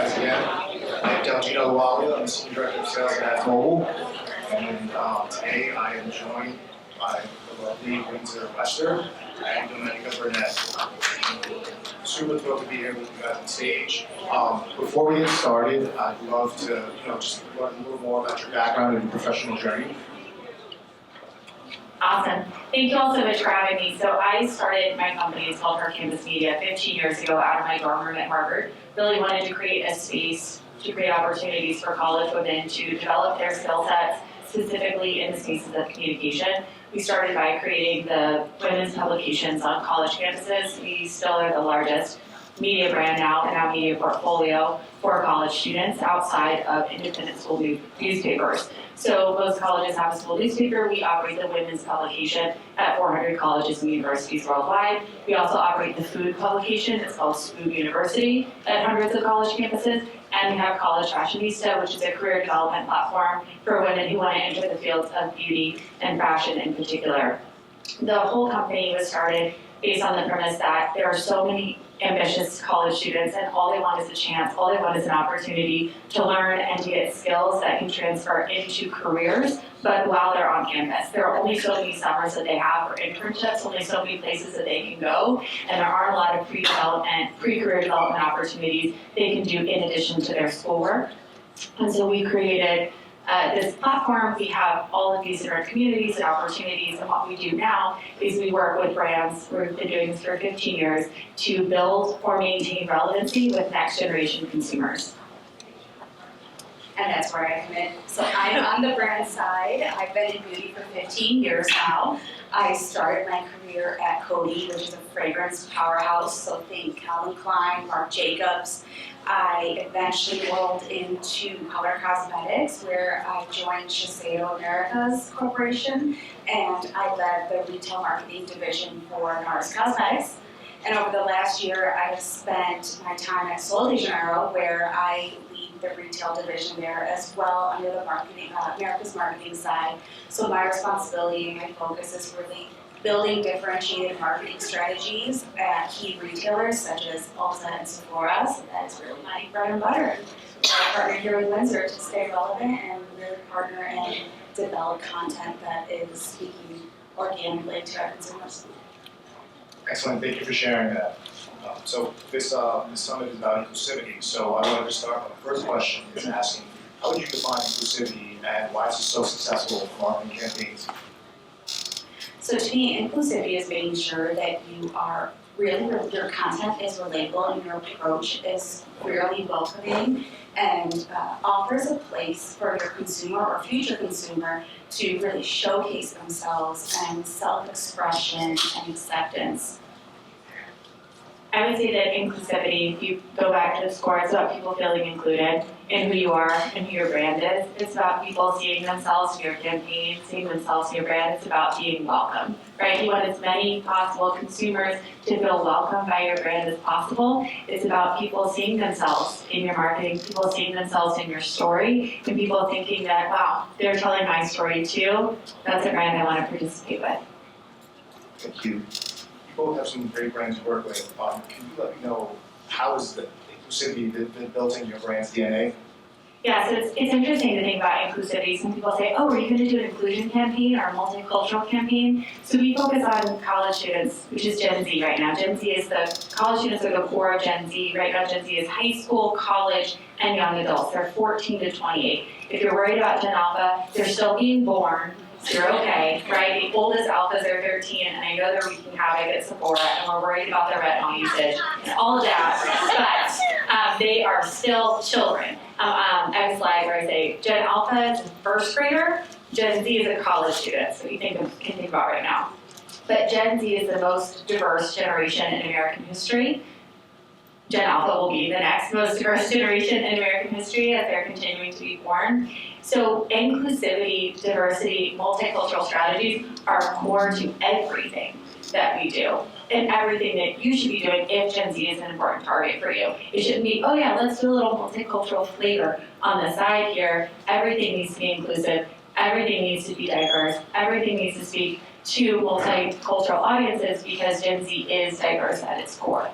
guys again. I'm Daljit Ahluwalia. I'm the Senior Director of Sales at Adsmovil. And today I am joined by the lovely Windsor and Dominica Burnett. Super thrilled to be here with you guys on stage. Before we get started, I'd love to just learn a little more about your background and your professional journey. Awesome. Thank you all so much for having me. So I started my company, it's called HerCampus Media, 15 years ago out of my dorm room at Harvard. Really wanted to create a space to create opportunities for college women to develop their skill sets, specifically in the spaces of communication. We started by creating the women's publications on college campuses. We still are the largest media brand now and our media portfolio for college students outside of independent school newspapers. So most colleges have a school newspaper. We operate the women's publication at 400 colleges and universities worldwide. We also operate the food publication. It's called Food University at hundreds of college campuses. And we have College Fashionista, which is a career development platform for women who want to enter the fields of beauty and fashion in particular. The whole company was started based on the premise that there are so many ambitious college students and all they want is a chance, all they want is an opportunity to learn and to get skills that can transfer into careers, but while they're on campus. There are only so many summers that they have for internships, only so many places that they can go, and there aren't a lot of pre-career development opportunities they can do in addition to their schoolwork. And so we created this platform. We have all of these different communities and opportunities, and what we do now is we work with brands, we've been doing this for 15 years, to build or maintain relevancy with next generation consumers. And that's where I come in. So I'm on the brand side. I've been in beauty for 15 years now. I started my career at Coty, which is a fragrance powerhouse, so think Calvin Klein, Marc Jacobs. I eventually rolled into color cosmetics, where I joined Shiseido Americas Corporation, and I led the retail marketing division for NARS Cosmetics. And over the last year, I have spent my time at Sol de Janeiro, where I lead the retail division there as well under the marketing, America's marketing side. So my responsibility and my focus is really building differentiated marketing strategies at key retailers such as Ulta and Sephora. So that is really my bread and butter. I partner here with Windsor to stay relevant and really partner and develop content that is speaking organically to our consumers. Excellent. Thank you for sharing that. So this summit is about inclusivity. So I wanted to start with the first question is asking, how would you define inclusivity and why is it so successful for marketing campaigns? So to me, inclusivity is making sure that you are your content is relatable and your approach is really welcoming and offers a place for your consumer or future consumer to really showcase themselves and self-expression and acceptance. I would say that inclusivity, if you go back to the score, it's about people feeling included in who you are and who your brand is. It's about people seeing themselves in your campaign, seeing themselves in your brand. It's about being welcome, right? You want as many possible consumers to feel welcome by your brand as possible. It's about people seeing themselves in your marketing, people seeing themselves in your story, and people thinking that, wow, they're telling my story too. That's a brand I want to participate with. Thank you. You both have some great brands to work with. Can you let me know how is the inclusivity been built into your brand's DNA? Yeah, so it's interesting to think about inclusivity. Some people say, oh, are you going to do an inclusion campaign or a multicultural campaign? So we focus on college students, which is Gen Z right now. Gen Z is college students are the core of Gen Z. Right now, Gen Z is high school, college, and young adults. They're 14 to 28. If you're worried about Gen Alpha, they're still being born. You're okay, right? The oldest alphas are 13, and I know they're wreaking havoc at Sephora, and we're worried about their retinol usage and all of that, but they are still children. I have a slide where I say Gen Alpha is a first grader, Gen Z is a college student, so you can think about right now. But Gen Z is the most diverse generation in American history. Gen Alpha will be the next most diverse generation in American history as they're continuing to be born. So inclusivity, diversity, multicultural strategies are core to everything that we do and everything that you should be doing if Gen Z is an important target for you. It shouldn't be, oh yeah, let's do a little multicultural flavor on the side here. Everything needs to be inclusive. Everything needs to be diverse. Everything needs to speak to multicultural audiences because Gen Z is diverse at its core.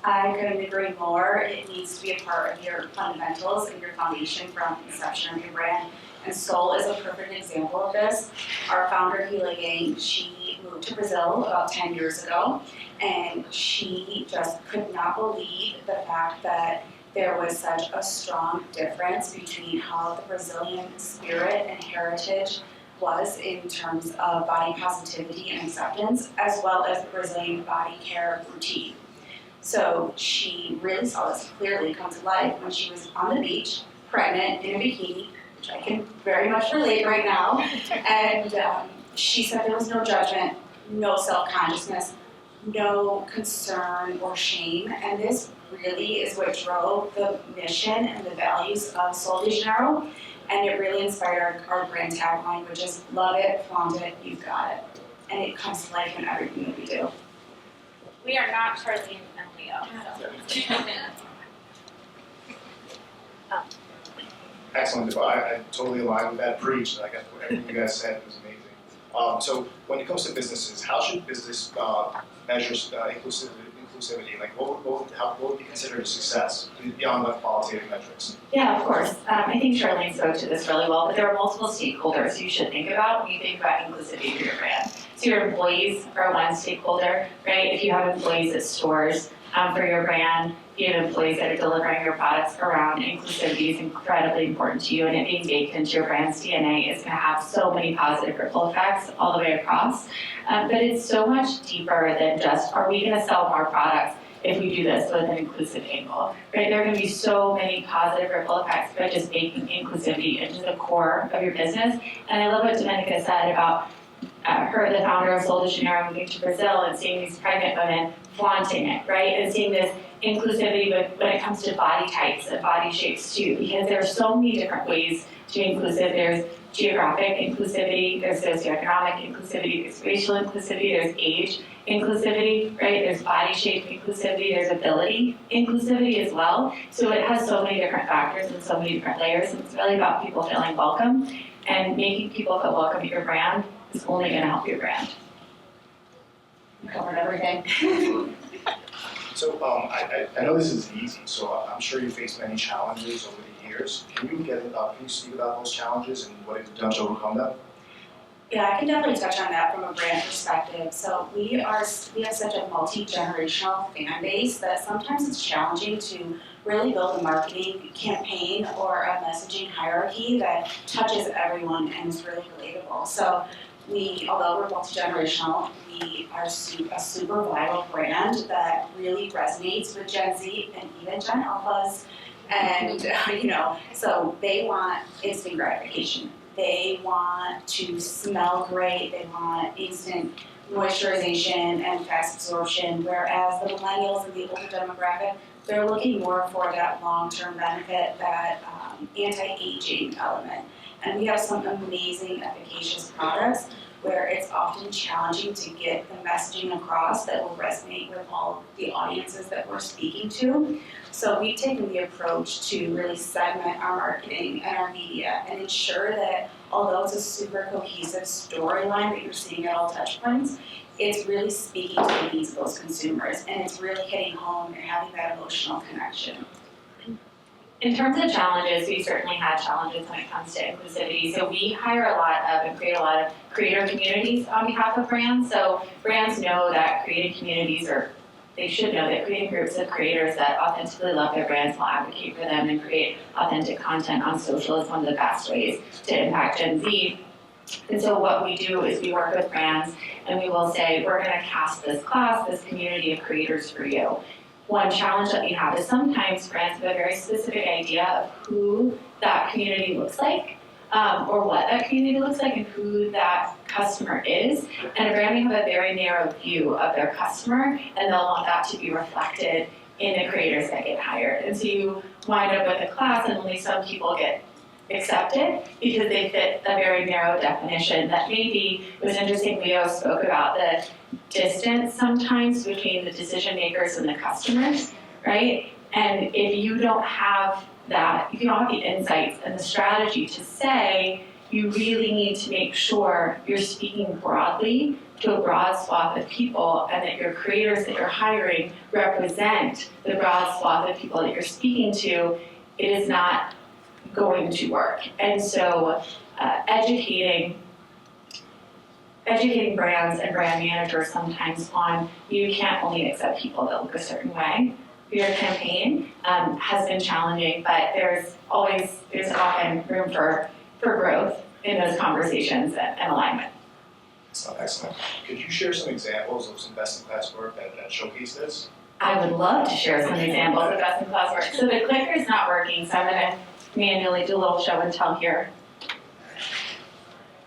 I couldn't agree more. It needs to be a part of your fundamentals and your foundation from inception of your brand. And Soul is a perfect example of this. Our founder, Hila Yang, she moved to Brazil about 10 years ago, and she just could not believe the fact that there was such a strong difference between how the Brazilian spirit and heritage was in terms of body positivity and acceptance, as well as the Brazilian body care routine. So she really saw this clearly come to life when she was on the beach, pregnant, in a bikini, which I can very much relate right now. And she said there was no judgment, no self-consciousness, no concern or shame. And this really is what drove the mission and the values of Sol de Janeiro. And it really inspired our brand tagline, which is love it, flaunt it, you've got it. And it comes to life in everything that we do. We are not Charlene and Leo. Excellent. I totally align with that. Preach. Like everything you guys said was amazing. So when it comes to businesses, how should business measure inclusivity? Like what would be considered a success beyond the qualitative metrics? Yeah, of course. I think Charlene spoke to this really well, but there are multiple stakeholders you should think about when you think about inclusivity for your brand. So your employees are one stakeholder, right? If you have employees at stores for your brand, you have employees that are delivering your products around inclusivity is incredibly important to you, and it being baked into your brand's DNA is going to have so many positive ripple effects all the way across. But it's so much deeper than just, are we going to sell more products if we do this with an inclusive angle, right? There are going to be so many positive ripple effects by just baking inclusivity into the core of your business. And I love what Dominica said about her, the founder of Sol de Janeiro, moving to Brazil and seeing these pregnant women flaunting it, right? And seeing this inclusivity when it comes to body types and body shapes too, because there are so many different ways to be inclusive. There's geographic inclusivity, there's socioeconomic inclusivity, there's racial inclusivity, there's age inclusivity, right? There's body shape inclusivity, there's ability inclusivity as well. So it has so many different factors and so many different layers, and it's really about people feeling welcome, and making people feel welcome at your brand is only going to help your brand. We covered everything. So I know this is easy, so I'm sure you faced many challenges over the years. Can you speak about those challenges and what you've done to overcome them? Yeah, I can definitely touch on that from a brand perspective. So we have such a multi-generational fan base that sometimes it's challenging to really build a marketing campaign or a messaging hierarchy that touches everyone and is really relatable. So although we're multi-generational, we are a super viral brand that really resonates with Gen Z and even Gen Alphas. And, so they want instant gratification. They want to smell great. They want instant moisturization and fast absorption, whereas the millennials and the older demographic, they're looking more for that long-term benefit, that anti-aging element. And we have some amazing, efficacious products where it's often challenging to get the messaging across that will resonate with all the audiences that we're speaking to. So we've taken the approach to really segment our marketing and our media and ensure that although it's a super cohesive storyline that you're seeing at all touch points, it's really speaking to the needs of those consumers, and it's really hitting home and having that emotional connection. In terms of challenges, we certainly had challenges when it comes to inclusivity. So we hire a lot of and create a lot of creator communities on behalf of brands. So brands know that creating communities, or they should know that creating groups of creators that authentically love their brands will advocate for them and create authentic content on social is one of the best ways to impact Gen Z. And so what we do is we work with brands and we will say, we're going to cast this class, this community of creators for you. One challenge that we have is sometimes brands have a very specific idea of who that community looks like, or what that community looks like, and who that customer is. And a brand may have a very narrow view of their customer, and they'll want that to be reflected in the creators that get hired. And so you wind up with a class, and only some people get accepted because they fit a very narrow definition that maybe, it was interesting, Leo spoke about the distance sometimes between the decision makers and the customers, right? And if you don't have that, if you don't have the insights and the strategy to say, you really need to make sure you're speaking broadly to a broad swath of people, and that your creators that you're hiring represent the broad swath of people that you're speaking to. It is not going to work. And so educating brands and brand managers sometimes on, you can't only accept people that look a certain way for your campaign has been challenging, but there's often room for growth in those conversations and alignment. Excellent. Could you share some examples of some best-in-class work that showcase this? I would love to share some examples of best-in-class work. So the clicker is not working, so I'm going to manually do a little show and tell here.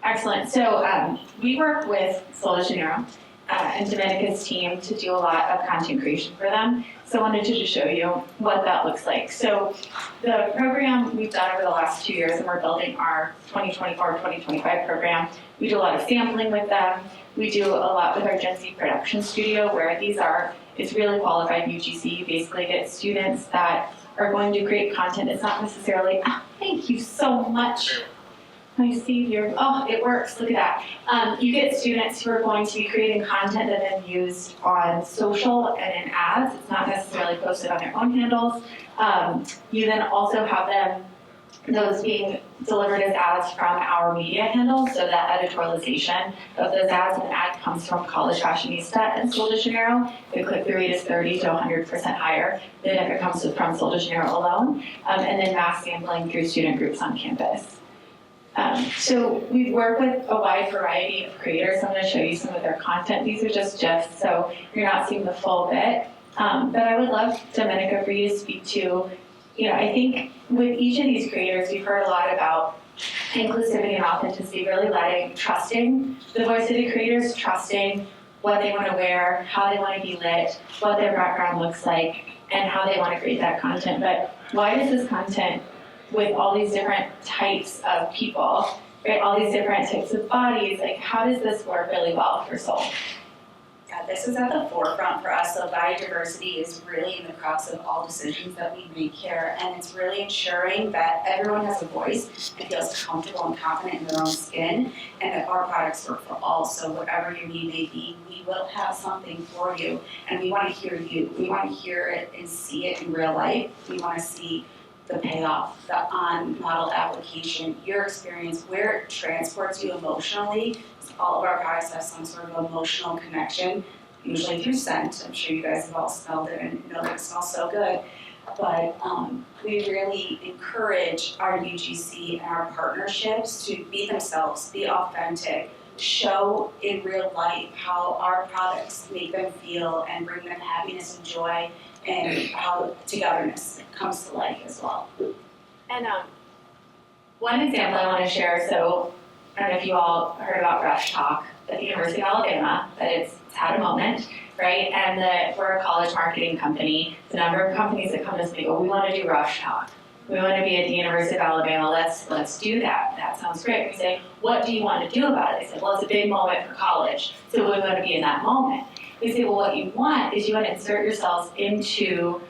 Excellent. So we work with Sol de Janeiro and Dominica's team to do a lot of content creation for them. So I wanted to just show you what that looks like. So the program we've done over the last 2 years, and we're building our 2024-2025 program. We do a lot of sampling with them. We do a lot with our Gen Z production studio, where it's really qualified UGC. You basically get students that are going to create content. It's not necessarily, thank you so much. I see here, it works, look at that. You get students who are going to be creating content that then used on social and in ads. It's not necessarily posted on their own handles. You then also have those being delivered as ads from our media handles, so that editorialization of those ads, and ad comes from College Fashionista and Sol de Janeiro. The click-through rate is 30 to 100% higher than if it comes from Sol de Janeiro alone, and then mass sampling through student groups on campus. So we work with a wide variety of creators. I'm going to show you some of their content. These are just GIFs, so you're not seeing the full bit. But I would love, Dominica, for you to speak to, I think with each of these creators, we've heard a lot about inclusivity and authenticity, really trusting the voice of the creators, trusting what they want to wear, how they want to be lit, what their background looks like, and how they want to create that content. But why does this content, with all these different types of people, right, all these different types of bodies, like how does this work really well for Sol? Yeah, this is at the forefront for us. So biodiversity is really in the crux of all decisions that we make here, and it's really ensuring that everyone has a voice and feels comfortable and confident in their own skin, and that our products work for all. So whatever your need may be, we will have something for you, and we want to hear you. We want to hear it and see it in real life. We want to see the payoff, the on-model application, your experience, where it transports you emotionally. All of our products have some sort of emotional connection, usually through scent. I'm sure you guys have all smelled it and know that it smells so good. But we really encourage our UGC and our partnerships to be themselves, be authentic, show in real life how our products make them feel and bring them happiness and joy, and how togetherness comes to life as well. And one example I want to share, so I don't know if you all heard about Rush Talk at the University of Alabama, but it's had a moment, right? And we're a college marketing company. The number of companies that come to us and go, we want to do Rush Talk. We want to be at the University of Alabama. Let's do that. That sounds great. We say, what do you want to do about it? They say, well, it's a big moment for college, so we want to be in that moment. We say, well, what you want is you want to insert yourselves into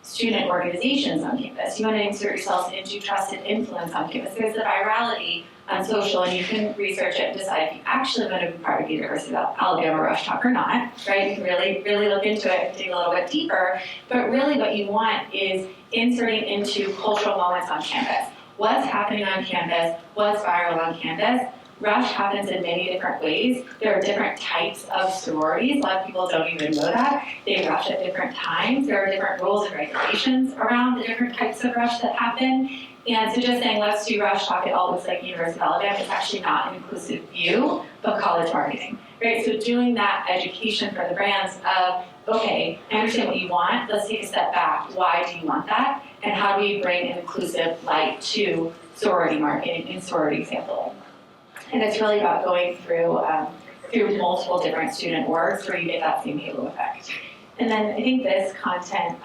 student organizations on campus. You want to insert yourselves into trusted influence on campus. There's the virality on social, and you can research it and decide if you actually want to be part of the University of Alabama Rush Talk or not, right? You can really, really look into it and dig a little bit deeper. But really what you want is inserting into cultural moments on campus. What's happening on campus? What's viral on campus? Rush happens in many different ways. There are different types of sororities. A lot of people don't even know that. They rush at different times. There are different rules and regulations around the different types of rush that happen. And so just saying, let's do Rush Talk, it all looks like University of Alabama, is actually not an inclusive view, but college marketing, right? So doing that education for the brands of, okay, I understand what you want, let's take a step back. Why do you want that? And how do we bring an inclusive light to sorority marketing and sorority sampling? And it's really about going through multiple different student orgs where you get that same halo effect. And then I think this content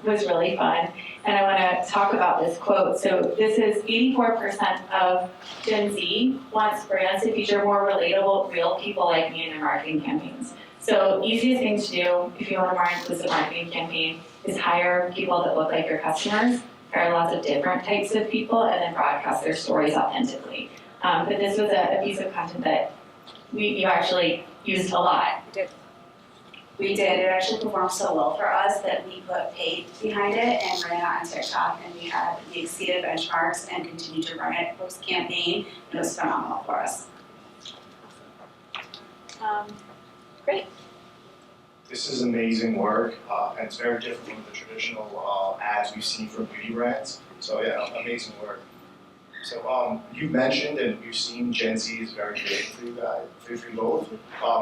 was really fun, and I want to talk about this quote. So this is 84% of Gen Z wants brands to feature more relatable, real people like me in their marketing campaigns. So easiest thing to do if you want a more inclusive marketing campaign is hire people that look like your customers, hire lots of different types of people, and then broadcast their stories authentically. But this was a piece of content that you actually used a lot. We did. It actually performed so well for us that we put paid behind it and ran it on TikTok, and we exceeded benchmarks and continued to run it post-campaign. It was phenomenal for us. Great. This is amazing work, and it's very different from the traditional ads we've seen from beauty brands. So yeah, amazing work. So you mentioned and we've seen Gen Z is very big for you guys, for you both.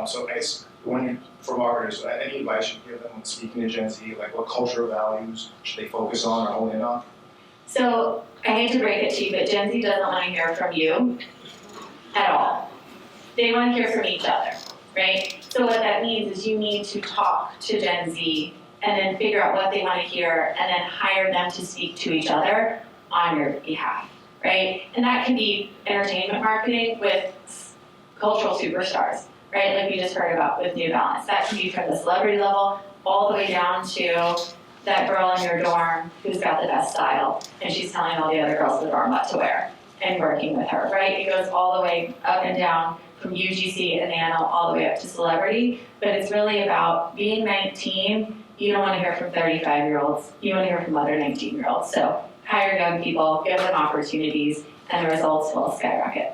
So as for marketers, any advice you give them when speaking to Gen Z, like what cultural values should they focus on or hone in on? So I hate to break it to you, but Gen Z doesn't want to hear from you at all. They want to hear from each other, right? So what that means is you need to talk to Gen Z and then figure out what they want to hear and then hire them to speak to each other on your behalf, right? And that can be entertainment marketing with cultural superstars, right? Like we just heard about with New Balance. That can be from the celebrity level all the way down to that girl in your dorm who's got the best style and she's telling all the other girls in the dorm what to wear and working with her, right? It goes all the way up and down from UGC and Nano all the way up to celebrity, but it's really about being 19. You don't want to hear from 35-year-olds. You want to hear from other 19-year-olds. So hire young people, give them opportunities, and the results will skyrocket.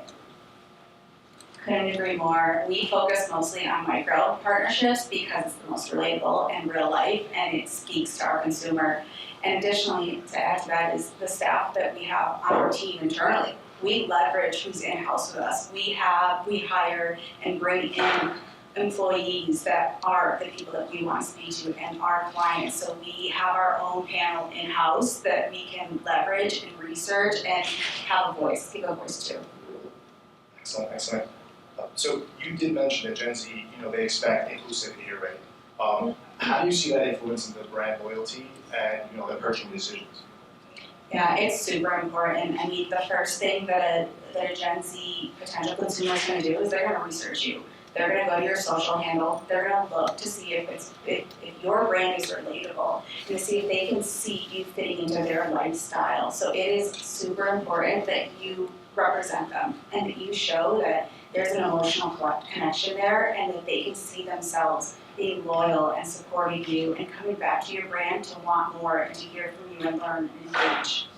Couldn't agree more. We focus mostly on micro partnerships because it's the most relatable and real life, and it speaks to our consumer. And additionally, to add to that is the staff that we have on our team internally. We leverage who's in-house with us. We hire and bring in employees that are the people that we want to speak to and our clients. So we have our own panel in-house that we can leverage and research and have a voice, give a voice to. Excellent, excellent. So you did mention that Gen Z, they expect inclusivity already. How do you see that influencing the brand loyalty and their purchasing decisions? Yeah, it's super important. I mean, the first thing that a Gen Z potential consumer is going to do is they're going to research you. They're going to go to your social handle. They're going to look to see if your brand is relatable and to see if they can see you fitting into their lifestyle. So it is super important that you represent them and that you show that there's an emotional connection there and that they can see themselves being loyal and supporting you and coming back to your brand to want more and to hear from you and learn and engage.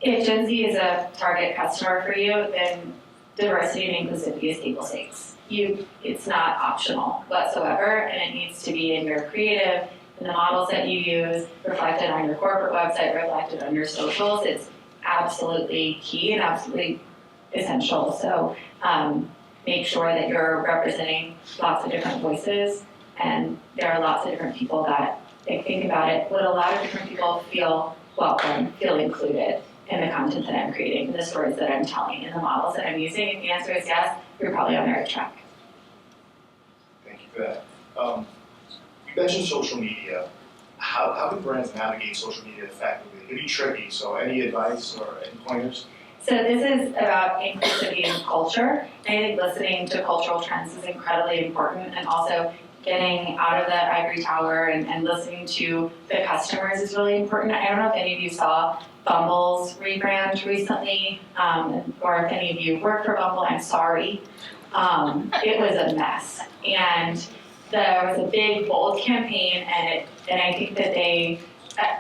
If Gen Z is a target customer for you, then diversity and inclusivity is table stakes. It's not optional whatsoever, and it needs to be in your creative, in the models that you use, reflected on your corporate website, reflected on your socials. It's absolutely key and absolutely essential. So make sure that you're representing lots of different voices, and there are lots of different people that, they think about it, would a lot of different people feel welcome, feel included in the content that I'm creating, in the stories that I'm telling, in the models that I'm using? If the answer is yes, you're probably on the right track. Thank you for that. You mentioned social media. How do brands navigate social media effectively? It can be tricky, so any advice or any pointers? So this is about inclusivity and culture. I think listening to cultural trends is incredibly important, and also getting out of the ivory tower and listening to the customers is really important. I don't know if any of you saw Bumble's rebrand recently, or if any of you work for Bumble, I'm sorry. It was a mess. And there was a big, bold campaign, and I think that they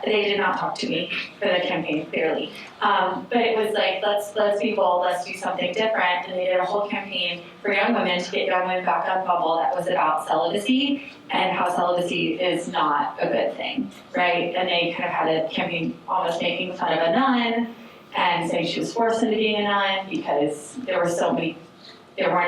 did not talk to me for the campaign, clearly. But it was like, let's be bold, let's do something different. And they did a whole campaign for young women to get young women back on Bumble that was about celibacy and how celibacy is not a good thing, right? And they kind of had a campaign almost making fun of a nun and saying she was forced into being a nun because there weren't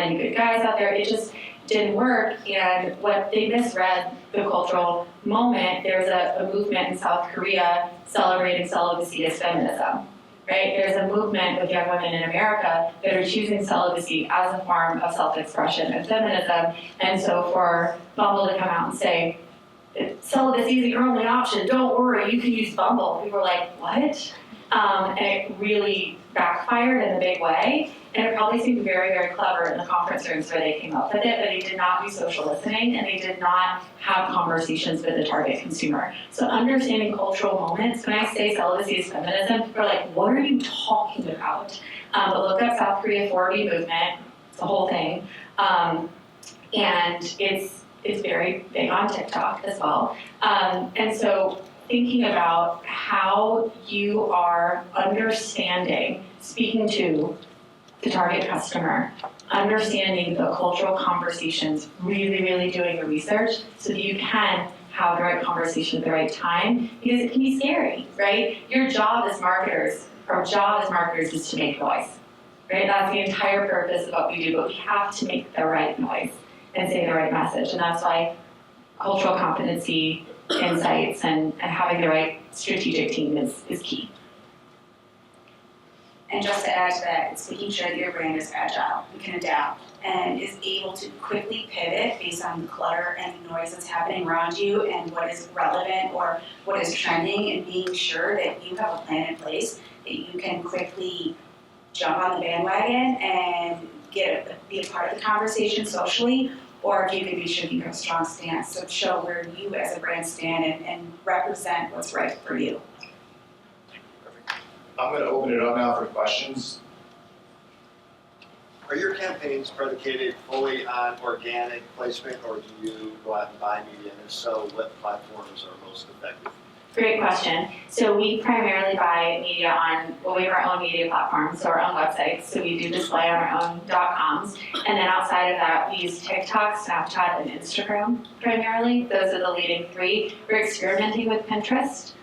any good guys out there. It just didn't work, and what they misread the cultural moment. There's a movement in South Korea celebrating celibacy as feminism, right? There's a movement with young women in America that are choosing celibacy as a form of self-expression and feminism, and so for Bumble to come out and say, celibacy is your only option, don't worry, you can use Bumble. People were like, what? And it really backfired in a big way. And it probably seemed very, very clever in the conference rooms where they came up with it, but they did not do social listening and they did not have conversations with the target consumer. So understanding cultural moments, when I say celibacy is feminism, people are like, what are you talking about? But look up South Korea 4B movement, it's the whole thing. And it's very big on TikTok as well. And so thinking about how you are understanding, speaking to the target customer, understanding the cultural conversations, really, really doing the research so that you can have the right conversation at the right time, because it can be scary, right? Your job as marketers, our job as marketers is to make noise, right? That's the entire purpose of what we do, but we have to make the right noise and say the right message, and that's why cultural competency, insights, and having the right strategic team is key. And just to add to that, it's making sure that your brand is agile, you can adapt, and is able to quickly pivot based on the clutter and the noise that's happening around you and what is relevant or what is trending, and being sure that you have a plan in place that you can quickly jump on the bandwagon and be a part of the conversation socially, or if you can be sure you have a strong stance, so show where you as a brand stand and represent what's right for you. I'm going to open it up now for questions. Are your campaigns predicated fully on organic placement, or do you go out and buy media? And if so, what platforms are most effective? Great question. So we primarily buy media on, we have our own media platforms, so our own websites. So we do display on our own .coms. And then outside of that, we use TikTok, Snapchat, and Instagram primarily. Those are the leading three. We're experimenting with Pinterest.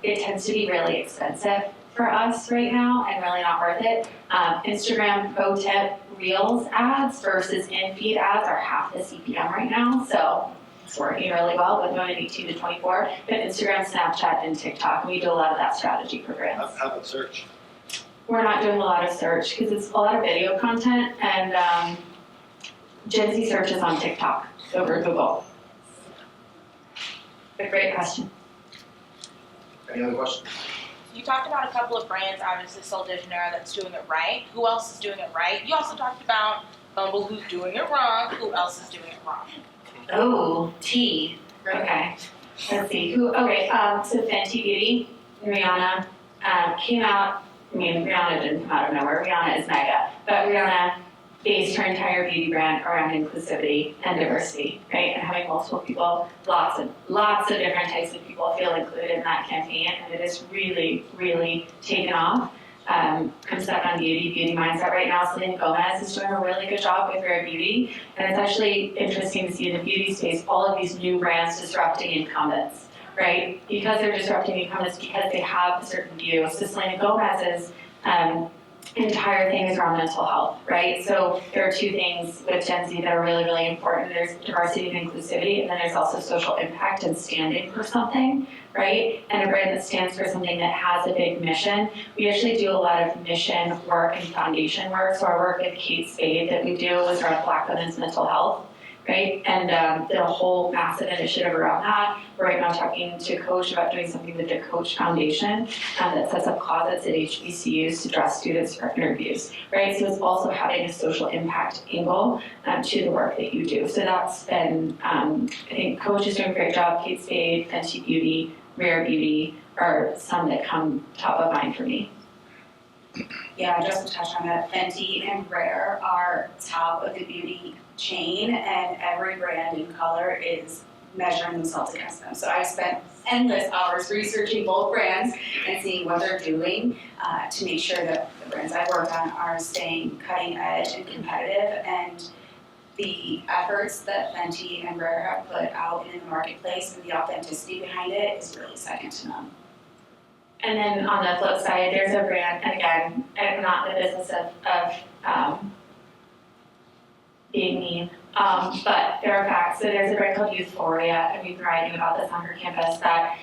It tends to be really expensive for us right now and really not worth it. Instagram pro tip, Reels ads versus in-feed ads are half the CPM right now. So it's working really well with going 18 to 24, but Instagram, Snapchat, and TikTok, we do a lot of that strategy for brands. How about search? We're not doing a lot of search because it's a lot of video content, and Gen Z searches on TikTok over Google. But great question. Any other questions? You talked about a couple of brands, obviously Sol de Janeiro, that's doing it right. Who else is doing it right? You also talked about Bumble, who's doing it wrong. Who else is doing it wrong? Oh, tea. Okay. Let's see. So Fenty Beauty, Rihanna, came out. I mean, Rihanna didn't come out of nowhere. Rihanna is mega. But Rihanna based her entire beauty brand around inclusivity and diversity, right? And having multiple people, lots of different types of people feel included in that campaign. And it is really, really taken off. I'm stuck on beauty mindset right now. Selena Gomez is doing a really good job with Rare Beauty. And it's actually interesting to see in the beauty space, all of these new brands disrupting incumbents, right? Because they're disrupting incumbents because they have a certain view. So Selena Gomez's entire thing is around mental health, right? So there are two things with Gen Z that are really, really important. There's diversity and inclusivity, and then there's also social impact and standing for something, right? And a brand that stands for something that has a big mission. We actually do a lot of mission work and foundation work. So our work with Kate Spade that we do was around Black women's mental health, right? And did a whole massive initiative around that. We're right now talking to Coach about doing something with the Coach Foundation that sets up closets at HBCUs to dress students for interviews, right? So it's also having a social impact angle to the work that you do. So that's been, I think Coach is doing a great job. Kate Spade, Fenty Beauty, Rare Beauty are some that come top of mind for me. Yeah, just to touch on that, Fenty and Rare are top of the beauty chain, and every brand in color is measuring themselves against them. So I spent endless hours researching both brands and seeing what they're doing to make sure that the brands I work on are staying cutting edge and competitive. And the efforts that Fenty and Rare have put out in the marketplace and the authenticity behind it is really second to none. And then on the flip side, there's a brand, and again, I'm not in the business of being mean, but there are facts. So there's a brand called Euphoria, and we've been writing about this on HerCampus, that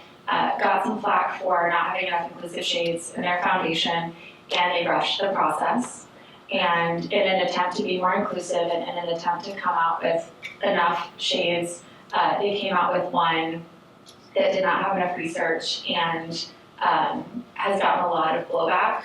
got some flack for not having enough inclusive shades in their foundation, and they rushed the process. And in an attempt to be more inclusive and in an attempt to come out with enough shades, they came out with one that did not have enough research and has gotten a lot of blowback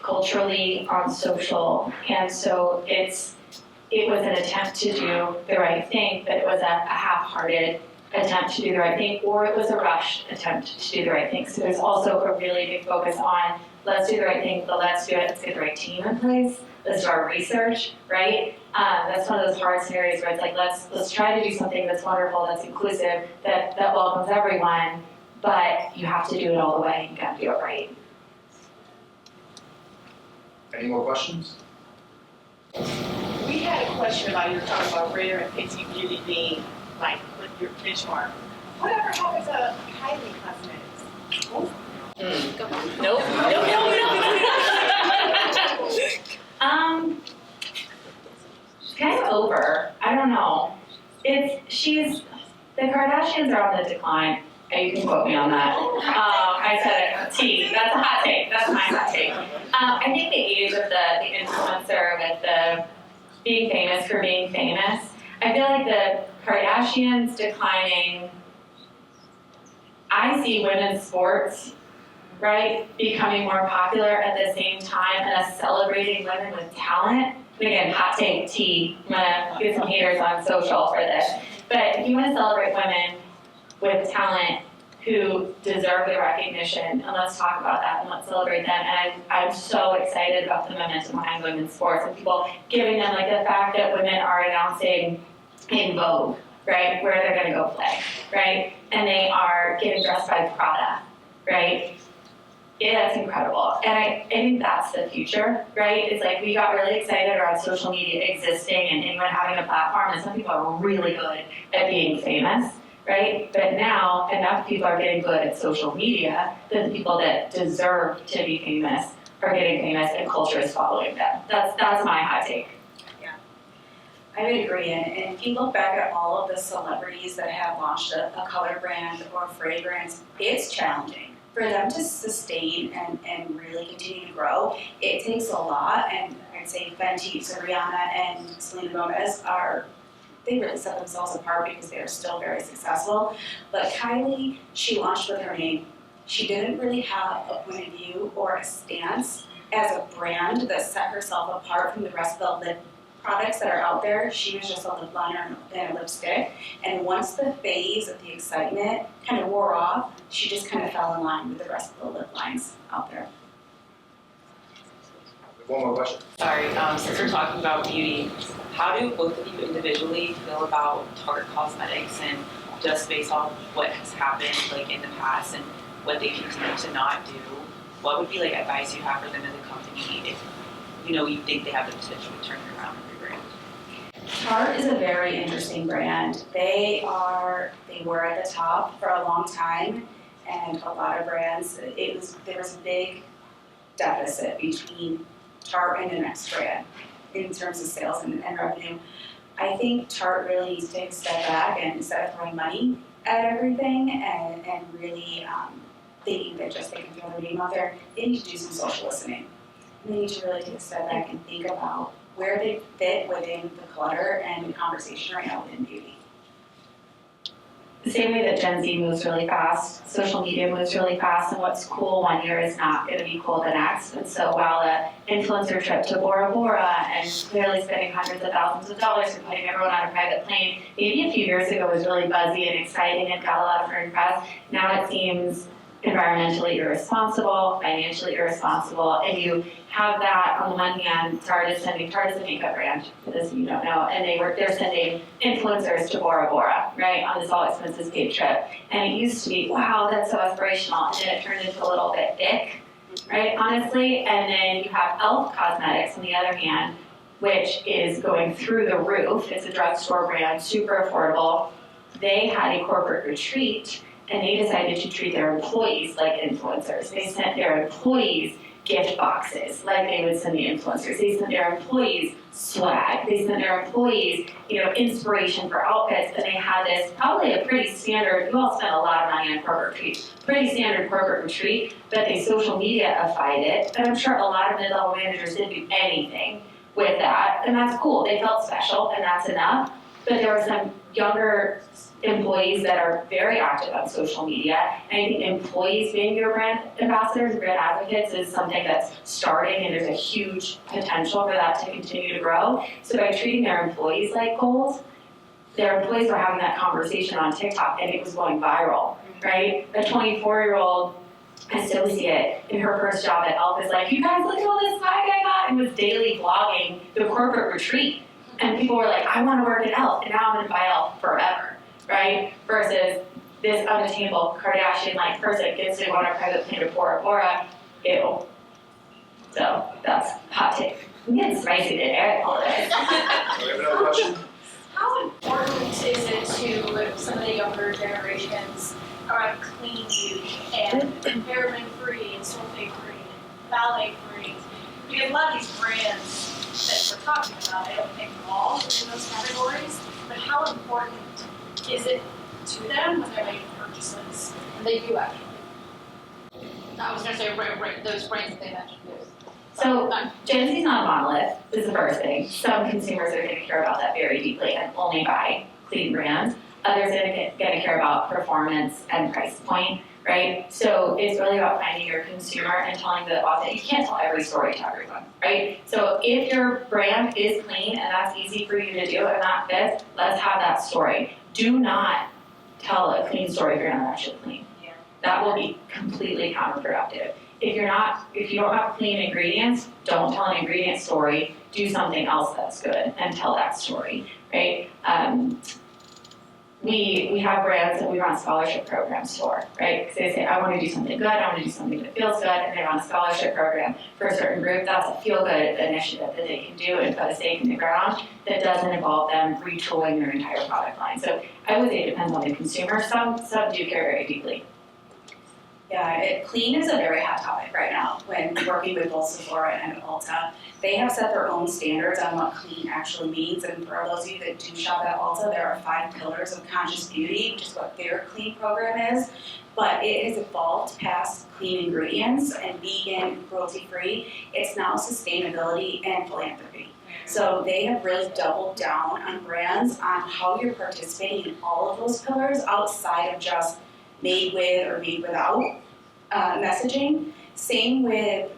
culturally, on social, and so it was an attempt to do the right thing, but it was a half-hearted attempt to do the right thing, or it was a rushed attempt to do the right thing. So there's also a really big focus on, let's do the right thing, but let's do it, let's get the right team in place, let's do our research, right? That's one of those hard scenarios where it's like, let's try to do something that's wonderful, that's inclusive, that welcomes everyone, but you have to do it all the way, you gotta do it right. Any more questions? We had a question about you were talking about rare and fancy beauty being like with your benchmark. Whatever happened to Kylie Cosmetics? Nope. She's kind of over. I don't know. The Kardashians are on the decline. And you can quote me on that. I said it. T. That's a hot take. That's my hot take. I think the age of the influencer with the being famous for being famous. I feel like the Kardashians declining. I see women's sports, right, becoming more popular at the same time, and us celebrating women with talent. And again, hot take T. I'm gonna get some haters on social for this. But if you want to celebrate women with talent who deserve the recognition, and let's talk about that and let's celebrate them. And I'm so excited about the momentum behind women's sports and people giving them, like, the fact that women are announcing in Vogue, right, where they're going to go play, right, and they are getting dressed by Prada, right. Yeah, that's incredible. And I think that's the future, right? It's like we got really excited around social media existing and anyone having a platform, and some people are really good at being famous, right? But now enough people are getting good at social media that the people that deserve to be famous are getting famous, and culture is following them. That's my hot take. I would agree, and if you look back at all of the celebrities that have launched a color brand or fragrance, it's challenging. For them to sustain and really continue to grow, it takes a lot, and I'd say Fenty, so Rihanna and Selena Gomez they really set themselves apart because they're still very successful. But Kylie, she launched with her name. She didn't really have a point of view or a stance as a brand that set herself apart from the rest of the lip products that are out there. She was just a lip liner and a lipstick. And once the phase of the excitement kind of wore off, she just kind of fell in line with the rest of the lip lines out there. One more question. Sorry, since we're talking about beauty, how do both of you individually feel about Tarte Cosmetics, and just based off what has happened like in the past and what they continue to not do, what would be like advice you have for them as a company if you think they have the potential to turn it around in their brand? Tarte is a very interesting brand. They were at the top for a long time, and a lot of brands, there was a big deficit between Tarte and the next brand in terms of sales and revenue. I think Tarte really needs to take a step back, and instead of throwing money at everything and really thinking that just they can throw their name out there, they need to do some social listening. They need to really take a step back and think about where they fit within the clutter and the conversation right now within beauty. The same way that Gen Z moves really fast, social media moves really fast, and what's cool one year is not going to be cool the next. And so while an influencer trip to Bora Bora and clearly spending hundreds of thousands of dollars and putting everyone on a private plane, maybe a few years ago was really buzzy and exciting and got a lot of earned press, now it seems environmentally irresponsible, financially irresponsible, and you have that on the one hand. Tarte is a makeup brand, for those of you who don't know, and they're sending influencers to Bora Bora, right, on this all expenses paid trip. And it used to be, wow, that's so aspirational, and then it turned into a little bit thick, right, honestly. And then you have e.l.f. Cosmetics on the other hand, which is going through the roof. It's a drugstore brand, super affordable. They had a corporate retreat, and they decided to treat their employees like influencers. They sent their employees gift boxes like they would send the influencers. They sent their employees swag. They sent their employees, inspiration for outfits. And they had this probably a pretty standard, you all spent a lot of money on corporate retreats, pretty standard corporate retreat, but they social media-ified it. And I'm sure a lot of mid-level managers didn't do anything with that. And that's cool. They felt special, and that's enough. but there were some younger employees that are very active on social media. And I think employees being your brand ambassadors, brand advocates is something that's starting, and there's a huge potential for that to continue to grow. So by treating their employees like gold, their employees were having that conversation on TikTok and it was going viral, right? A 24-year-old associate in her first job at Elf is like, you guys look at all this swag I got, and was daily vlogging the corporate retreat. And people were like, I want to work at Elf, and now I'm gonna buy Elf forever, right? Versus this unattainable Kardashian-like person gets to go on a private plane to Bora Bora, ew. So that's hot take. I'm getting spicy today, I apologize. Do we have another question? How important is it to some of the younger generations around clean beauty and paraben-free and sulfate-free and phthalate-free? Because a lot of these brands that we're talking about, I don't think fall within those categories, but how important is it to them when they're making purchases? And they do actually. I was gonna say, those brands that they mentioned. So Gen Z's not a monolith, is the first thing. Some consumers are gonna care about that very deeply and only buy clean brands. Others are gonna care about performance and price point, right? So it's really about finding your consumer and telling the authentic. You can't tell every story to everyone, right? So if your brand is clean and that's easy for you to do and that fits, let's have that story. Do not tell a clean story if you're not actually clean. Yeah. That will be completely counterproductive. If you don't have clean ingredients, don't tell an ingredient story. Do something else that's good and tell that story, right? We have brands that we run scholarship programs for, right? Because they say, I want to do something good, I want to do something that feels good, and they run a scholarship program for a certain group. That's a feel-good initiative that they can do and put a stake in the ground that doesn't involve them retooling their entire product line. So I would say it depends on the consumer. Some do care very deeply. Yeah, clean is a very hot topic right now when working with both Sephora and Ulta. They have set their own standards on what clean actually means, and for those of you that do shop at Ulta, there are 5 pillars of conscious beauty, which is what their clean program is. But it has evolved past clean ingredients and vegan, cruelty-free. It's now sustainability and philanthropy. So they have really doubled down on brands on how you're participating in all of those pillars outside of just made with or made without messaging. Same with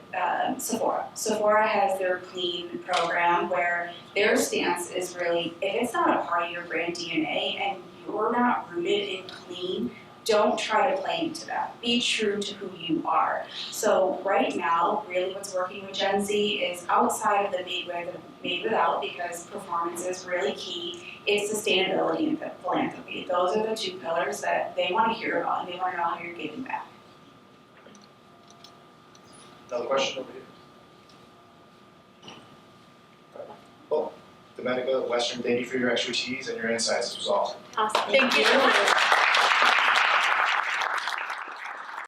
Sephora. Sephora has their clean program where their stance is really, if it's not a part of your brand DNA and you're not rooted in clean, don't try to play into that. Be true to who you are. So right now, really what's working with Gen Z is outside of the made with and made without, because performance is really key. It's sustainability and philanthropy. Those are the 2 pillars that they want to hear about, and they want to know how you're giving back. Another question over here? Well, Dominica, Western, thank you for your expertise and your insights. This was awesome. Awesome. Thank you.